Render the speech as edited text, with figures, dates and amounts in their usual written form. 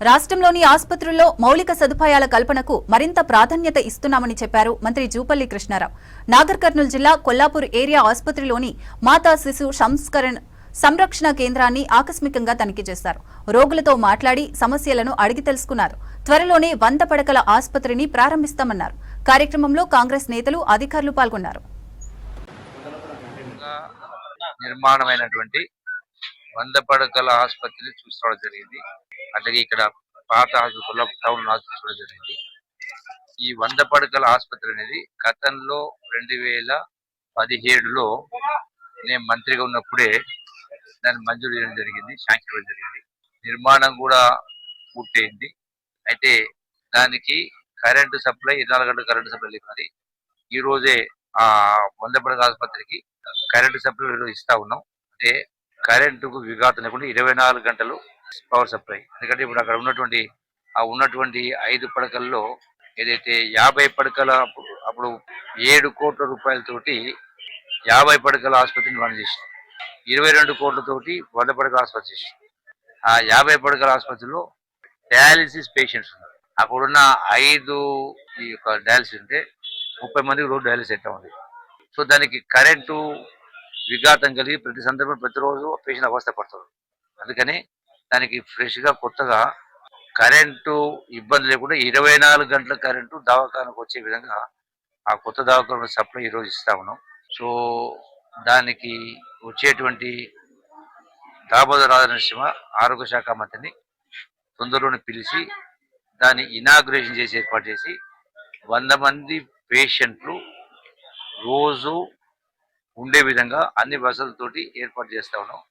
రాష్ట్రంలోని ఆసుపత్రుల్లో మౌలిక సదుపాయాల కల్పనకు మరింత ప్రాధాన్యత ఇస్తున్నామని చెప్పారు మంత్రి జూపల్లి కృష్ణారావు. నాగర్ కర్నూలు జిల్లా కొల్లాపూర్ ఏరియా ఆసుపత్రిలోని మాతా శిశు సంరక్షణ కేంద్రాన్ని ఆకస్మికంగా తనిఖీ చేశారు. రోగులతో మాట్లాడి సమస్యలను అడిగి తెలుసుకున్నారు. త్వరలోనే 100 పడకల ఆసుపత్రిని ప్రారంభిస్తామన్నారు. కార్యక్రమంలో కాంగ్రెస్ నేతలు అధికారులు పాల్గొన్నారు. నిర్మాణమైనటువంటి 100 పడకల ఆసుపత్రిని చూసుకోవడం జరిగింది. అలాగే ఇక్కడ పాత హాస్పిటల్ టౌన్ హాస్పిటల్ జరిగింది. ఈ 100 పడకల ఆసుపత్రి అనేది గతంలో 2017లో నేను మంత్రిగా ఉన్నప్పుడే దాన్ని మంజూరు చేయడం జరిగింది, శాంక్షన్ చేయడం జరిగింది. నిర్మాణం కూడా పూర్తయింది. అయితే దానికి కరెంటు సప్లై 24 గంటల కరెంటు సప్లై లేకున్నది. ఈ రోజే ఆ 100 పడకల ఆసుపత్రికి కరెంటు సప్లై ఇస్తా ఉన్నాం. అంటే కరెంటుకు విఘాతం లేకుండా 24 గంటలు పవర్ సప్లై. ఎందుకంటే ఇప్పుడు అక్కడ ఉన్నటువంటి 5 పడకల్లో ఏదైతే 50 పడకల అప్పుడు 7 కోట్ల రూపాయలతోటి 50 పడకల ఆసుపత్రిని రన్ చేసాం. 22 కోట్లతోటి 100 పడకల ఆసుపత్రి చేసాం. ఆ 50 పడకల ఆసుపత్రిలో డయాలిసిస్ పేషెంట్స్ ఉన్నారు. అప్పుడున్న 5 ఈ యొక్క డయాలిసిస్ ఉంటే 30 మందికి రోజు డయాలిసిస్ అయితే ఉంది. సో దానికి కరెంటు విఘాతం కలిగి ప్రతిరోజు పేషెంట్ అవస్థ పడుతుంది. అందుకని దానికి ఫ్రెష్గా కొత్తగా కరెంటు ఇబ్బంది లేకుండా 24 గంటల కరెంటు దవాఖానకు వచ్చే విధంగా ఆ కొత్త దవాఖాన సప్లై ఈరోజు ఇస్తా ఉన్నాం. సో దానికి వచ్చేటువంటి దామోదర రాజనరసింహ ఆరోగ్య శాఖ మంత్రిని తొందరలోనే పిలిచి దాన్ని ఇనాగ్రేషన్ చేసి ఏర్పాటు చేసి 100 మంది పేషెంట్లు రోజు ఉండే విధంగా అన్ని వసతులతోటి ఏర్పాటు చేస్తా ఉన్నాం.